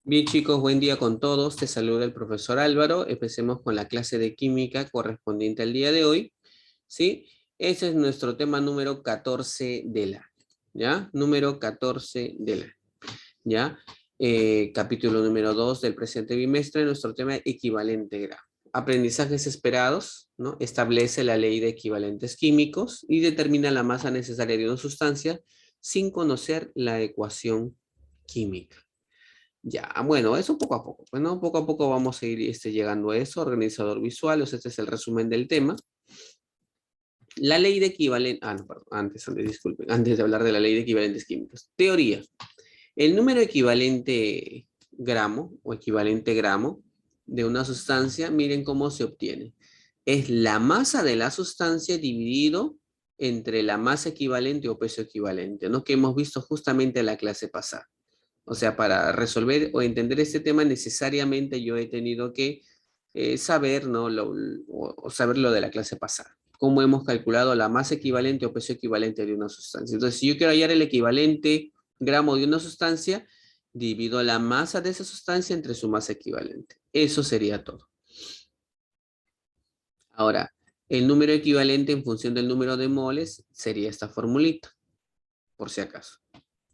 Bien chicos, buen día con todos. Te saluda el profesor Álvaro. Empecemos con la clase de química correspondiente al día de hoy. ¿Sí? Ese es nuestro tema número 14 del año. ¿Ya? Número 14 del año. ¿Ya? Capítulo número 2 del presente bimestre. Nuestro tema equivalente gramo. Aprendizajes esperados, ¿no? Establece la ley de equivalentes químicos y determina la masa necesaria de una sustancia sin conocer la ecuación química. Ya, bueno, eso poco a poco. Bueno, poco a poco vamos a ir llegando a eso. Organizador visual, o sea, este es el resumen del tema. La ley de equivalentes... Ah, no, perdón, disculpen, antes de hablar de la ley de equivalentes químicos. Teoría. El número equivalente gramo o equivalente gramo de una sustancia, miren cómo se obtiene. Es la masa de la sustancia dividido entre la masa equivalente o peso equivalente, ¿no? Que hemos visto justamente en la clase pasada. O sea, para resolver o entender este tema necesariamente yo he tenido que saber, ¿no? O saber lo de la clase pasada. Cómo hemos calculado la masa equivalente o peso equivalente de una sustancia. Entonces, si yo quiero hallar el equivalente gramo de una sustancia, divido la masa de esa sustancia entre su masa equivalente. Eso sería todo. Ahora, el número equivalente en función del número de moles sería esta formulita, por si acaso.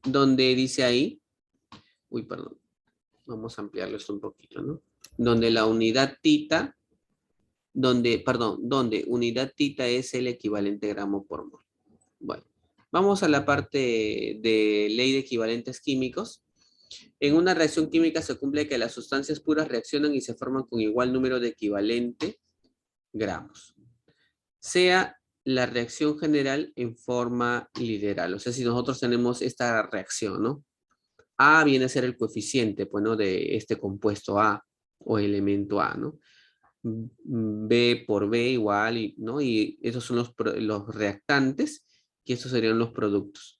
Donde dice ahí, uy, perdón. Vamos a ampliarlo esto un poquito, ¿no? Donde la unidad tita, donde unidad tita es el equivalente gramo por mol. Bueno, vamos a la parte de ley de equivalentes químicos. En una reacción química se cumple que las sustancias puras reaccionan y se forman con igual número de equivalente gramos. Sea la reacción general en forma literal. O sea, si nosotros tenemos esta reacción, ¿no? A viene a ser el coeficiente, pues, ¿no? De este compuesto A o elemento A, ¿no? B por B igual, ¿no? Y esos son los reactantes y estos serían los productos.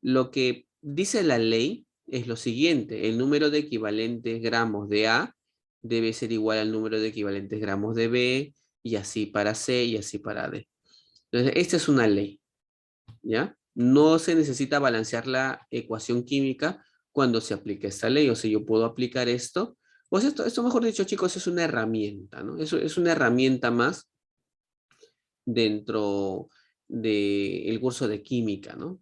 Lo que dice la ley es lo siguiente, el número de equivalentes gramos de A debe ser igual al número de equivalentes gramos de B, y así para C y así para D. Entonces, esta es una ley, ¿ya? No se necesita balancear la ecuación química cuando se aplica esta ley. O sea, yo puedo aplicar esto. Pues esto mejor dicho, chicos, es una herramienta, ¿no? Eso es una herramienta más dentro del curso de química, ¿no?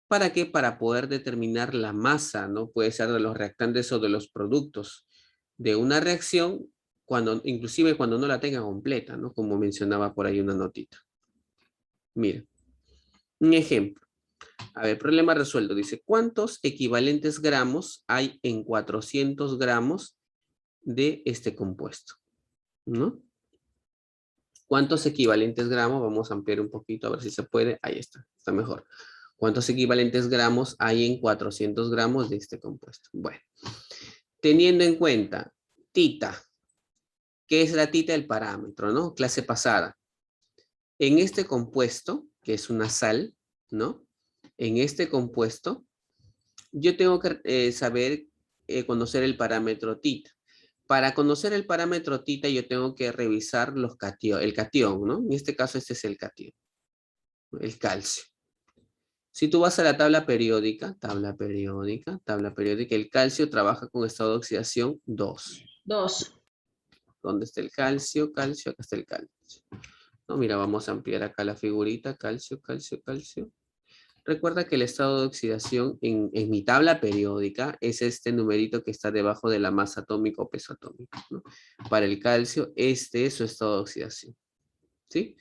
¿Para qué? Para poder determinar la masa, ¿no? Puede ser de los reactantes o de los productos de una reacción, inclusive cuando no la tenga completa, ¿no? Como mencionaba por ahí una notita. Mira, un ejemplo. A ver, problema resuelto. Dice, ¿cuántos equivalentes gramos hay en 400 gramos de este compuesto? ¿No? ¿Cuántos equivalentes gramos? Vamos a ampliar un poquito a ver si se puede. Ahí está mejor. ¿Cuántos equivalentes gramos hay en 400 gramos de este compuesto? Bueno, teniendo en cuenta tita, ¿qué es la tita? El parámetro, ¿no? Clase pasada. En este compuesto, que es una sal, ¿no? En este compuesto, yo tengo que conocer el parámetro tita. Para conocer el parámetro tita, yo tengo que revisar el catión, ¿no? En este caso, este es el catión, el calcio. Si tú vas a la tabla periódica, el calcio trabaja con estado de oxidación 2. 2. ¿Dónde está el calcio? Calcio, acá está el calcio. No, mira, vamos a ampliar acá la figurita, calcio, calcio, calcio. Recuerda que el estado de oxidación en mi tabla periódica es este numerito que está debajo de la masa atómica o peso atómico, ¿no? Para el calcio, este es su estado de oxidación, ¿sí?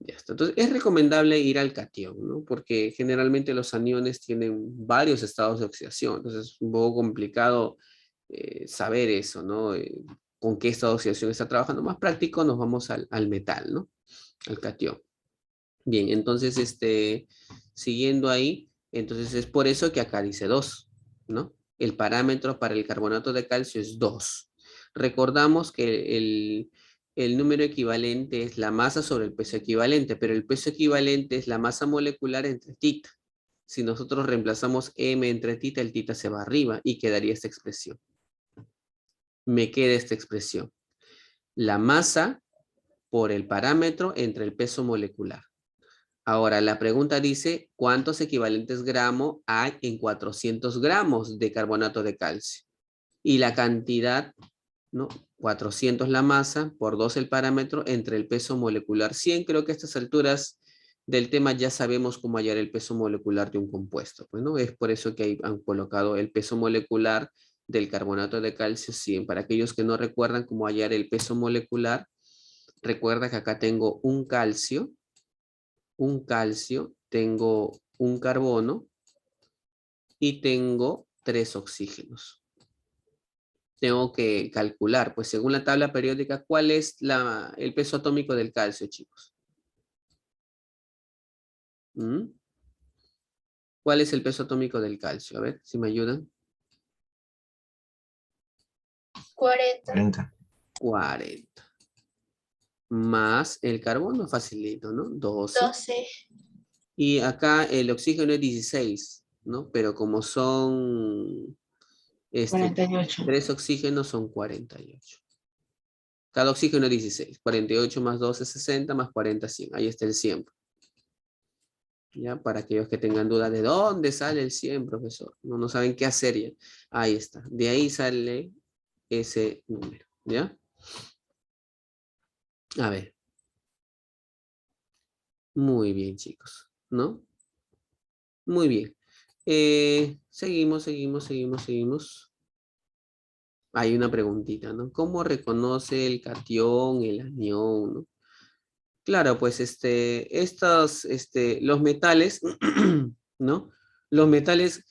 Ya está. Entonces, es recomendable ir al catión, ¿no? Porque generalmente los aniones tienen varios estados de oxidación, entonces es un poco complicado saber eso, ¿no? Con qué estado de oxidación está trabajando. Más práctico, nos vamos al metal, ¿no? Al catión. Bien, entonces, siguiendo ahí, entonces es por eso que acá dice 2, ¿no? El parámetro para el carbonato de calcio es 2. Recordamos que el número equivalente es la masa sobre el peso equivalente, pero el peso equivalente es la masa molecular entre tita. Si nosotros reemplazamos M entre tita, el tita se va arriba y quedaría esta expresión. Me queda esta expresión. La masa por el parámetro entre el peso molecular. Ahora, la pregunta dice, ¿cuántos equivalentes gramo hay en 400 gramos de carbonato de calcio? Y la cantidad, ¿no? 400 la masa, por 2 el parámetro, entre el peso molecular 100. Creo que a estas alturas del tema ya sabemos cómo hallar el peso molecular de un compuesto. Pues, ¿no? Es por eso que ahí han colocado el peso molecular del carbonato de calcio 100. Para aquellos que no recuerdan cómo hallar el peso molecular, recuerda que acá tengo un calcio, tengo un carbono y tengo 3 oxígenos. Tengo que calcular, pues según la tabla periódica, ¿cuál es el peso atómico del calcio, chicos? ¿Mm? ¿Cuál es el peso atómico del calcio? A ver, si me ayudan. 40. 40. Más el carbono, facilito, ¿no? 12. Y acá el oxígeno es 16, ¿no? Pero como son 48. 3 oxígenos, son 48. Cada oxígeno es 16. 48 más 12, 60, más 40, 100. Ahí está el 100. ¿Ya? Para aquellos que tengan duda de dónde sale el 100, profesor. No saben qué hacer ya. Ahí está. De ahí sale ese número. ¿Ya? A ver. Muy bien, chicos. ¿No? Muy bien. Seguimos. Hay una preguntita, ¿no? ¿Cómo reconoce el catión, el anión, ¿no? Claro, pues los metales, ¿no? Los metales,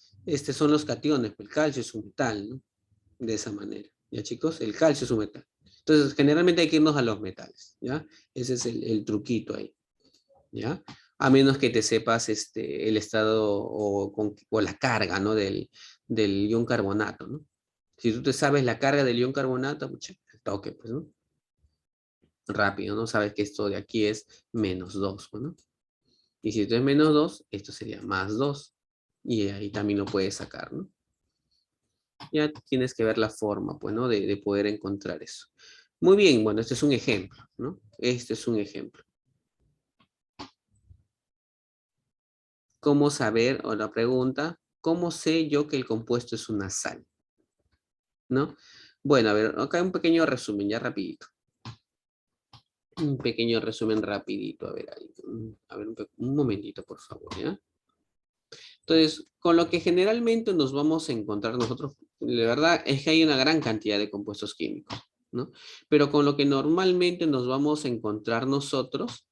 son los cationes, pues el calcio es un metal, ¿no? De esa manera, ¿ya chicos? El calcio es un metal. Entonces, generalmente hay que irnos a los metales, ¿ya? Ese es el truquito ahí, ¿ya? A menos que te sepas el estado o la carga, ¿no? Del ion carbonato, ¿no? Si tú te sabes la carga del ion carbonato, pucha, el toque, pues, ¿no? Rápido, ¿no? Sabes que esto de aquí es -2, ¿no? Y si esto es -2, esto sería +2. Y ahí también lo puedes sacar, ¿no? Ya tienes que ver la forma, pues, ¿no? De poder encontrar eso. Muy bien, bueno, este es un ejemplo, ¿no? Este es un ejemplo. ¿Cómo saber, o la pregunta, cómo sé yo que el compuesto es una sal? ¿No? Bueno, a ver, acá un pequeño resumen, ya rapidito. Un pequeño resumen rapidito, a ver, ahí. A ver, un momentito, por favor, ¿ya? Entonces, con lo que generalmente nos vamos a encontrar nosotros, la verdad es que hay una gran cantidad de compuestos químicos, ¿no? Pero con lo que normalmente nos vamos a encontrar nosotros,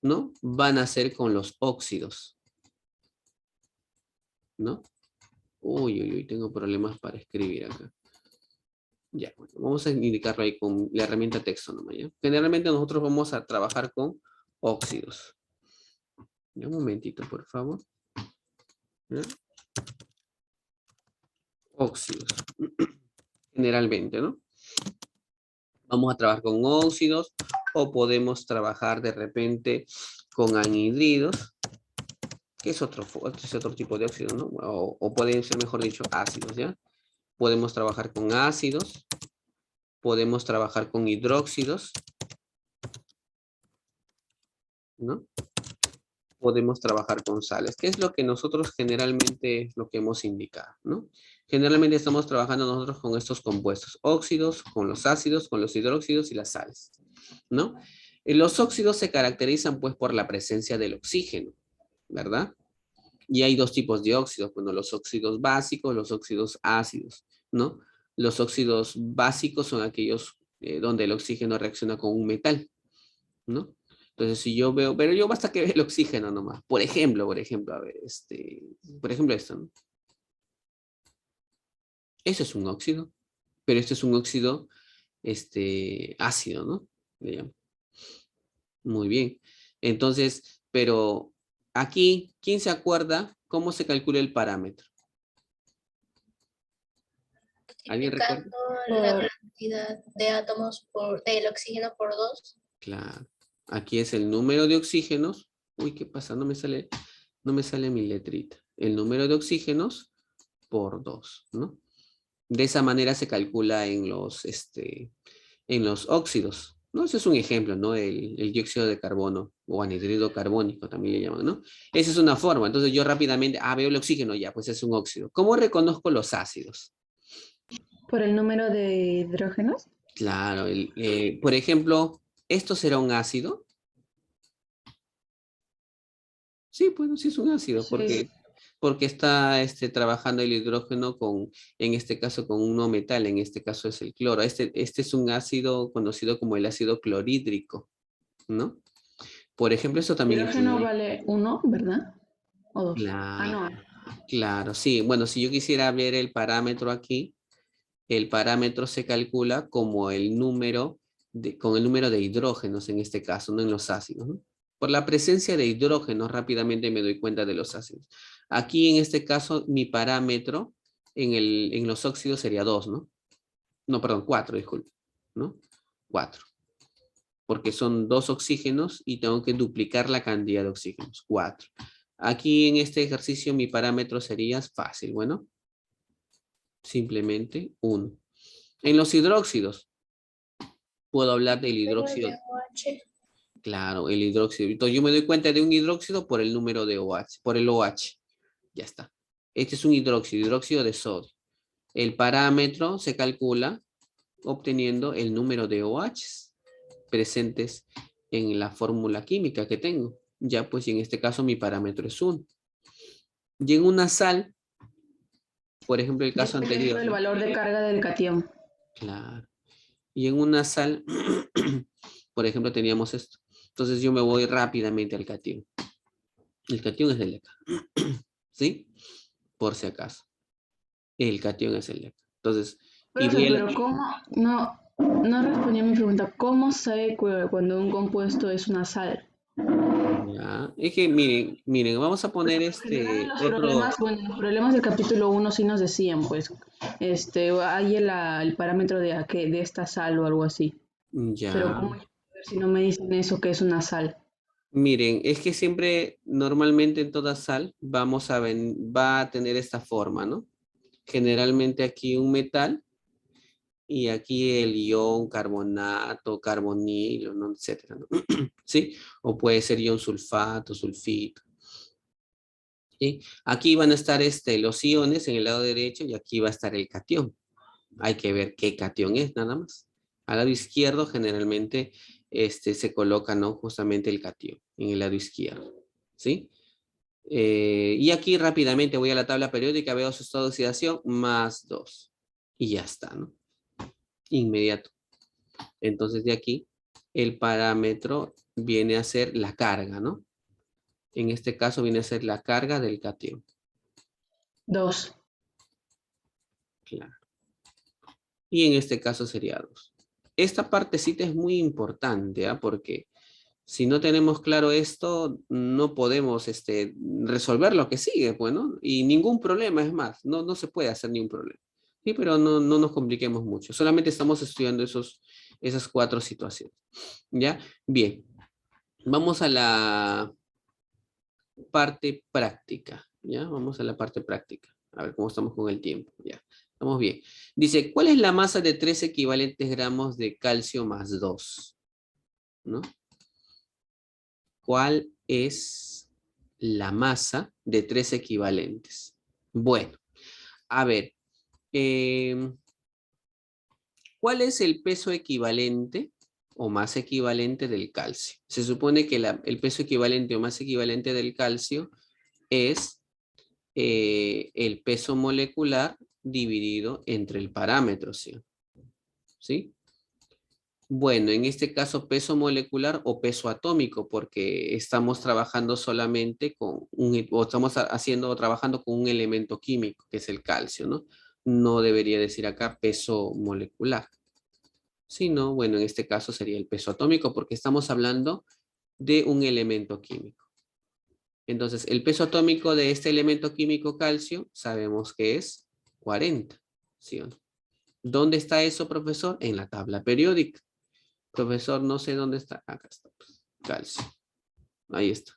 ¿no? Van a ser con los óxidos, ¿no? Uy, tengo problemas para escribir acá. Ya, bueno, vamos a indicarlo ahí con la herramienta texto nomás, ¿ya? Generalmente nosotros vamos a trabajar con óxidos. Ya, un momentito, por favor. ¿Ya? Óxidos. Generalmente, ¿no? Vamos a trabajar con óxidos o podemos trabajar de repente con anhidridos, que es otro tipo de óxido, ¿no? O pueden ser, mejor dicho, ácidos, ¿ya? Podemos trabajar con ácidos, podemos trabajar con hidróxidos, ¿no? Podemos trabajar con sales, que es lo que nosotros generalmente lo que hemos indicado, ¿no? Generalmente estamos trabajando nosotros con estos compuestos, óxidos, con los ácidos, con los hidróxidos y las sales, ¿no? Los óxidos se caracterizan pues por la presencia del oxígeno, ¿verdad? Y hay dos tipos de óxidos, bueno, los óxidos básicos, los óxidos ácidos, ¿no? Los óxidos básicos son aquellos donde el oxígeno reacciona con un metal, ¿no? Entonces, si yo veo, pero yo basta que vea el oxígeno nomás. Por ejemplo, a ver, por ejemplo esto, ¿no? Eso es un óxido, pero este es un óxido, ácido, ¿no? Le llamo. Muy bien. Entonces, pero aquí, ¿quién se acuerda cómo se calcula el parámetro? ¿Alguien recuerda? Multiplicando la cantidad de átomos del oxígeno por 2. Claro. Aquí es el número de oxígenos. Uy, ¿qué pasa? No me sale mi letrita. El número de oxígenos por 2, ¿no? De esa manera se calcula en los óxidos, ¿no? Ese es un ejemplo, ¿no? El dióxido de carbono o anhídrido carbónico también le llaman, ¿no? Esa es una forma. Entonces yo rápidamente, veo el oxígeno, ya, pues es un óxido. ¿Cómo reconozco los ácidos? ¿Por el número de hidrógenos? Claro, por ejemplo, ¿esto será un ácido? Sí, pues sí es un ácido, Sí. porque está trabajando el hidrógeno con, en este caso, con un no metal, en este caso es el cloro. Este es un ácido conocido como el ácido clorhídrico, ¿no? Por ejemplo, eso también es Hidrógeno un... vale 1, ¿verdad? ¿O 2? Ah, Claro, no. claro, sí. Bueno, si yo quisiera ver el parámetro aquí, el parámetro se calcula como el número con el número de hidrógenos en este caso, no en los ácidos, ¿no? Por la presencia de hidrógenos rápidamente me doy cuenta de los ácidos. Aquí en este caso mi parámetro en los óxidos sería 2, ¿no? No, perdón, 4, disculpe, ¿no? 4, porque son 2 oxígenos y tengo que duplicar la cantidad de oxígenos, 4. Aquí en este ejercicio mi parámetro sería fácil, bueno, simplemente 1. En los hidróxidos, puedo hablar del Número hidróxido. de OH. Claro, el hidróxido. Entonces yo me doy cuenta de un hidróxido por el número de OH, por el OH. Ya está. Este es un hidróxido, hidróxido de sodio. El parámetro se calcula obteniendo el número de OHs presentes en la fórmula química que tengo. Ya pues en este caso mi parámetro es 1. Y en una sal, por ejemplo el caso Dependiendo anterior, del ¿no? valor de carga del catión. Claro. Y en una sal, por ejemplo, teníamos esto. Entonces yo me voy rápidamente al catión. El catión es el de acá. ¿Sí? Por si acaso. El catión es el de acá. Entonces, y voy Profe, a pero ¿cómo? No respondí a mi pregunta. ¿Cómo sabe cuando un compuesto es una sal? ya. Es que miren, vamos a poner Por lo general en los otro. problemas, bueno, en los problemas del capítulo 1 sí nos decían, pues, hay el parámetro de esta sal o algo así. Pero Ya. ¿cómo yo puedo saber si no me dicen eso que es una sal? Miren, es que siempre, normalmente en toda sal, va a tener esta forma, ¿no? Generalmente aquí un metal y aquí el ion, carbonato, carbonilo, ¿no? Etcétera, ¿no? ¿Sí? O puede ser ion sulfato, sulfito. ¿Sí? Aquí van a estar los iones en el lado derecho y aquí va a estar el catión. Hay que ver qué catión es, nada más. Al lado izquierdo generalmente se coloca, ¿no? Justamente el catión en el lado izquierdo. ¿Sí? Y aquí rápidamente voy a la tabla periódica, veo su estado de oxidación, más 2. Y ya está, ¿no? Inmediato. Entonces de aquí el parámetro viene a ser la carga, ¿no? En este caso viene a ser la carga del catión. 2. Claro. Y en este caso sería 2. Esta partecita es muy importante, ¿ah? Porque si no tenemos claro esto, no podemos resolver lo que sigue, pues, ¿no? Y ningún problema, es más, no se puede hacer ningún problema. Sí, pero no nos compliquemos mucho. Solamente estamos estudiando esas 4 situaciones. ¿Ya? Bien. Vamos a la parte práctica. ¿Ya? Vamos a la parte práctica. A ver cómo estamos con el tiempo. Ya. Estamos bien. Dice, ¿cuál es la masa de 3 equivalentes gramos de calcio más 2? ¿No? ¿Cuál es la masa de 3 equivalentes? Bueno, a ver, ¿cuál es el peso equivalente o más equivalente del calcio? Se supone que el peso equivalente o más equivalente del calcio es el peso molecular dividido entre el parámetro, ¿sí? ¿Sí? Bueno, en este caso peso molecular o peso atómico, porque estamos trabajando solamente o estamos trabajando con un elemento químico, que es el calcio, ¿no? No debería decir acá peso molecular, sino, bueno, en este caso sería el peso atómico, porque estamos hablando de un elemento químico. Entonces, el peso atómico de este elemento químico calcio, sabemos que es 40, ¿sí o no? ¿Dónde está eso, profesor? En la tabla periódica. Profesor, no sé dónde está. Acá está. Calcio. Ahí está.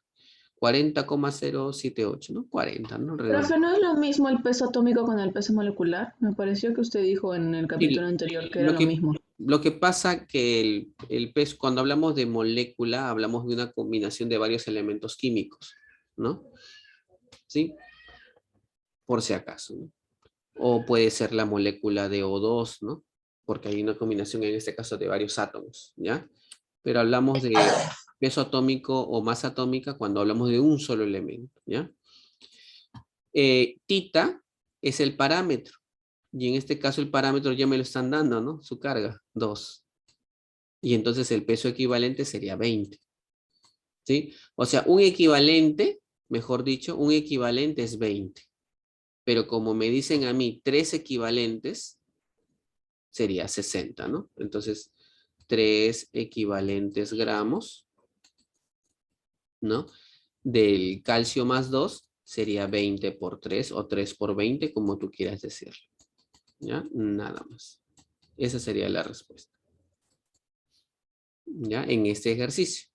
40,078, ¿no? 40, ¿no? Profe, Redondo. ¿no es lo mismo el peso atómico con el peso molecular? Me pareció que usted dijo en el capítulo Sí, anterior que era lo lo que, mismo. lo que pasa que el peso, cuando hablamos de molécula, hablamos de una combinación de varios elementos químicos, ¿no? ¿Sí? Por si acaso, ¿no? O puede ser la molécula de O2, ¿no? Porque hay una combinación en este caso de varios átomos, ¿ya? Pero hablamos de peso atómico o masa atómica cuando hablamos de un solo elemento, ¿ya? Tita es el parámetro. Y en este caso el parámetro ya me lo están dando, ¿no? Su carga, 2. Y entonces el peso equivalente sería 20. ¿Sí? O sea, un equivalente, mejor dicho, un equivalente es 20. Pero como me dicen a mí 3 equivalentes, sería 60, ¿no? Entonces, 3 equivalentes gramos, ¿no? Del calcio más 2 sería 20 por 3 o 3 por 20, como tú quieras decirlo. ¿Ya? Nada más. Esa sería la respuesta. ¿Ya? En este ejercicio.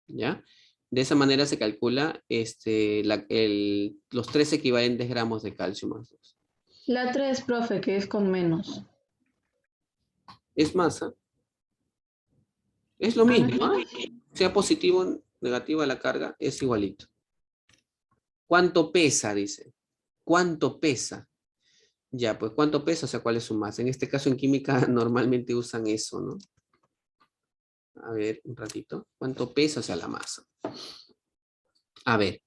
¿Ya? De esa manera se calcula los 3 equivalentes gramos de calcio más 2. La 3, profe, que es con menos. Es masa. Es lo mismo, ¿ah? Sea positivo o negativa la carga, es igualito. ¿Cuánto pesa? Dice. ¿Cuánto pesa? Ya, pues, ¿cuánto pesa? O sea, ¿cuál es su masa? En este caso, en química, normalmente usan eso, ¿no? A ver, un ratito. ¿Cuánto pesa? O sea, la masa. A ver,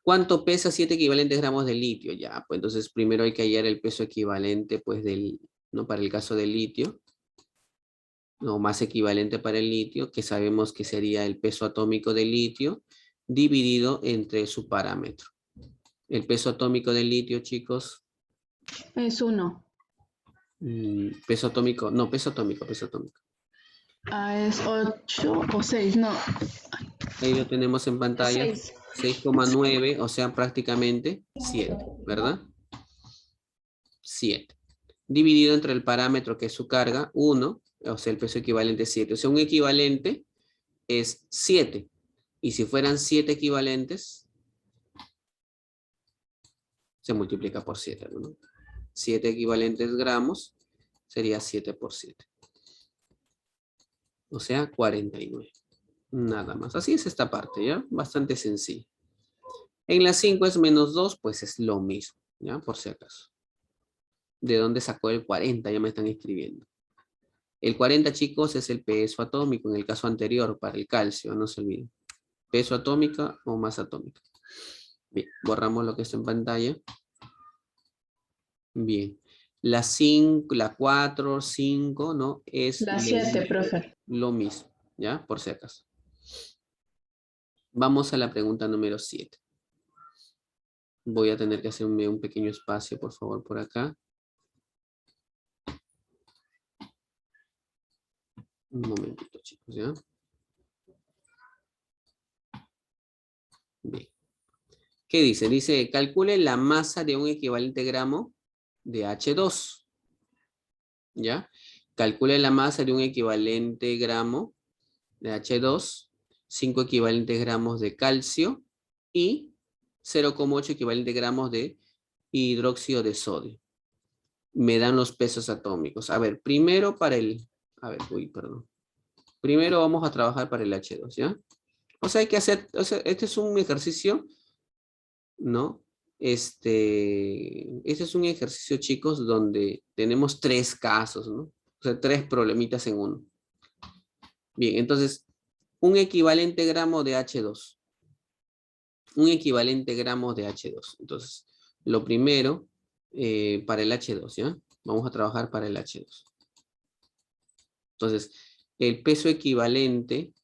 ¿cuánto pesa 7 equivalentes gramos de litio? Ya, pues, entonces, primero hay que hallar el peso equivalente, pues, ¿no? Para el caso del litio. No, más equivalente para el litio, que sabemos que sería el peso atómico del litio, dividido entre su parámetro. El peso atómico del litio, chicos. Es 1. Peso atómico, no, peso atómico. Es 8 o 6, no. Ahí lo tenemos en pantalla. 6,9, o sea, prácticamente 7, ¿verdad? 7. Dividido entre el parámetro que es su carga, 1, o sea, el peso equivalente es 7. O sea, un equivalente es 7. Y si fueran 7 equivalentes, se multiplica por 7, ¿no? 7 equivalentes gramos sería 7 por 7. O sea, 49. Nada más. Así es esta parte, ¿ya? Bastante sencillo. En la 5 es menos 2, pues es lo mismo, ¿ya? Por si acaso. ¿De dónde sacó el 40? Ya me están escribiendo. El 40, chicos, es el peso atómico en el caso anterior para el calcio, no se olviden. Peso atómica o masa atómica. Bien, borramos lo que está en pantalla. Bien. La 5, la 4, 5, ¿no? Es la 7, profe. Lo mismo, ¿ya? Por si acaso. Vamos a la pregunta número 7. Voy a tener que hacerme un pequeño espacio, por favor, por acá. Un momentito, chicos, ¿ya? Bien. ¿Qué dice? Dice, calcule la masa de un equivalente gramo de H2. ¿Ya? Calcule la masa de un equivalente gramo de H2, 5 equivalentes gramos de calcio y 0,8 equivalentes gramos de hidróxido de sodio. Me dan los pesos atómicos. A ver, primero para el... A ver, perdón. Primero vamos a trabajar para el H2, ¿ya? O sea, hay que hacer... O sea, este es un ejercicio, ¿no? Este es un ejercicio, chicos, donde tenemos 3 casos, ¿no? O sea, 3 problemitas en uno. Bien, entonces, un equivalente gramo de H2. Un equivalente gramo de H2. Entonces, lo primero, para el H2, ¿ya? Vamos a trabajar para el H2. Entonces, el peso equivalente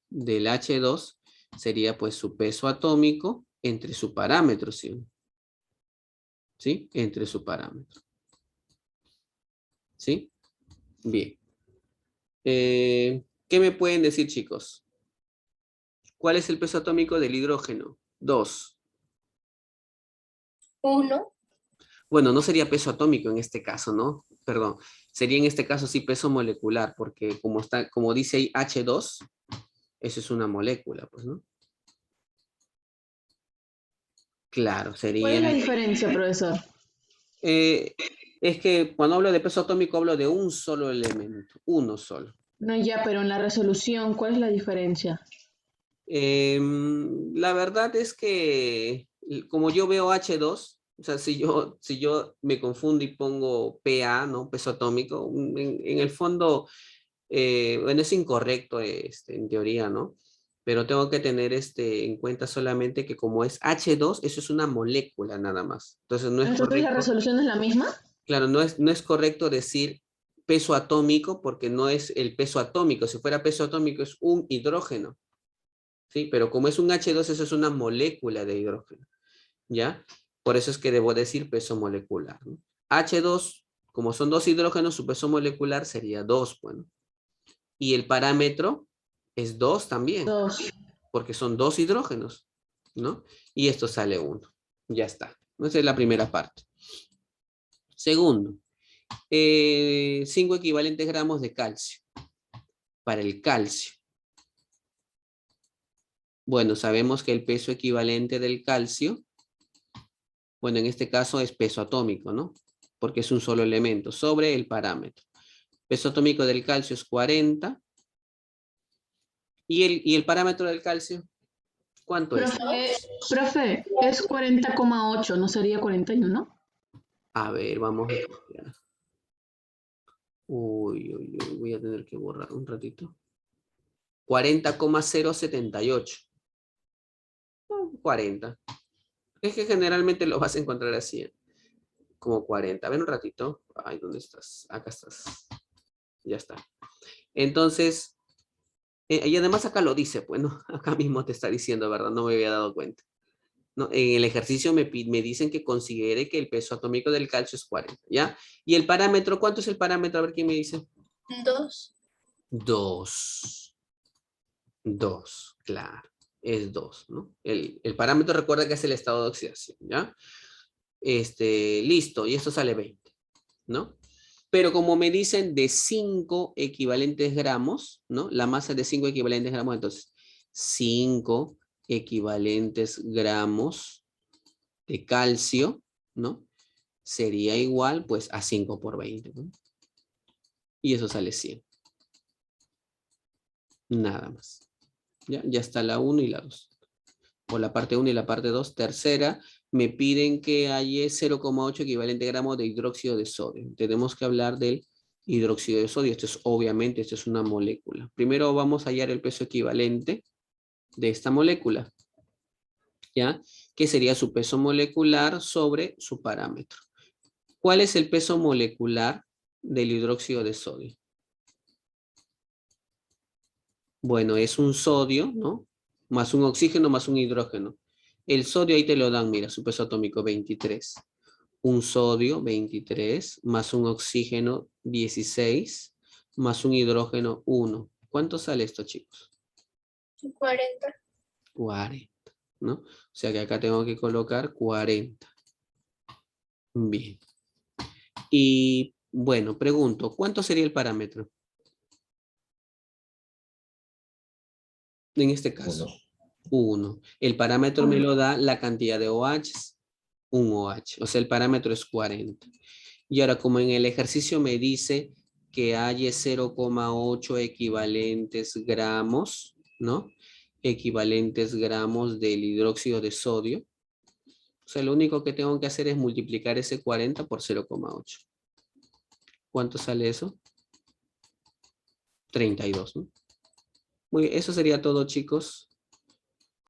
del H2 sería pues su peso atómico entre su parámetro, ¿sí? ¿Sí? Entre su parámetro. ¿Sí? Bien. ¿Qué me pueden decir, chicos? ¿Cuál es el peso atómico del hidrógeno? 2. 1. Bueno, no sería peso atómico en este caso, ¿no? Perdón. Sería en este caso sí peso molecular, porque como dice ahí H2, eso es una molécula, pues, ¿no? Claro, sería... ¿Cuál es la diferencia, profesor? Es que cuando hablo de peso atómico hablo de un solo elemento, uno solo. No, ya, pero en la resolución, ¿cuál es la diferencia? La verdad es que como yo veo H2, O sea, si yo me confundo y pongo PA, ¿no? Peso atómico, en el fondo, bueno, es incorrecto en teoría, ¿no? Pero tengo que tener en cuenta solamente que como es H2, eso es una molécula nada más. Entonces no es Entonces la correcto. resolución es la misma. Claro, no es correcto decir peso atómico porque no es el peso atómico. Si fuera peso atómico es un hidrógeno, ¿sí? Pero como es un H2, eso es una molécula de hidrógeno, ¿ya? Por eso es que debo decir peso molecular, ¿no? H2, como son dos hidrógenos, su peso molecular sería 2, bueno. Y el parámetro es 2 también, 2. porque son dos hidrógenos, ¿no? Y esto sale 1. Ya está. Esa es la primera parte. Segundo, 5 equivalentes gramos de calcio. Para el calcio. Bueno, sabemos que el peso equivalente del calcio, bueno, en este caso es peso atómico, ¿no? Porque es un solo elemento, sobre el parámetro. Peso atómico del calcio es 40. ¿Y el parámetro del calcio? ¿Cuánto es? Profe, es 40,8, ¿no sería 41? A ver, vamos a copiar. Uy, voy a tener que borrar un ratito. 40,078. 40. Es que generalmente lo vas a encontrar así, como 40. Ven un ratito. Ay, ¿dónde estás? Acá estás. Ya está. Entonces, y además acá lo dice, pues, ¿no? Acá mismo te está diciendo, ¿verdad? No me había dado cuenta. ¿No? En el ejercicio me dicen que considere que el peso atómico del calcio es 40, ¿ya? ¿Y el parámetro? ¿Cuánto es el parámetro? A ver quién me dice. 2. 2. 2, claro. Es 2, ¿no? El parámetro recuerda que es el estado de oxidación, ¿ya? Listo, y esto sale 20, ¿no? Pero como me dicen de 5 equivalentes gramos, ¿no? La masa es de 5 equivalentes gramos, entonces 5 equivalentes gramos de calcio, ¿no? Sería igual, pues, a 5 por 20, ¿no? Y eso sale 100. Nada más. Ya está la 1 y la 2. Por la parte 1 y la parte 2. Tercera, me piden que haya 0,8 equivalente gramos de hidróxido de sodio. Tenemos que hablar del hidróxido de sodio. Obviamente, esto es una molécula. Primero vamos a hallar el peso equivalente de esta molécula, ¿ya? Que sería su peso molecular sobre su parámetro. ¿Cuál es el peso molecular del hidróxido de sodio? Bueno, es un sodio, ¿no? Más un oxígeno más un hidrógeno. El sodio ahí te lo dan, mira, su peso atómico 23. Un sodio 23 más un oxígeno 16 más un hidrógeno 1. ¿Cuánto sale esto, chicos? 40. 40, ¿no? O sea que acá tengo que colocar 40. Bien. Y bueno, pregunto, ¿cuánto sería el parámetro? En este caso, 1. El parámetro me lo da la cantidad de OH, un OH. O sea, el parámetro es 40. Y ahora, como en el ejercicio me dice que hay 0,8 equivalentes gramos, ¿no? Equivalentes gramos del hidróxido de sodio. O sea, lo único que tengo que hacer es multiplicar ese 40 por 0,8. ¿Cuánto sale eso? 32, ¿no? Muy bien, eso sería todo, chicos.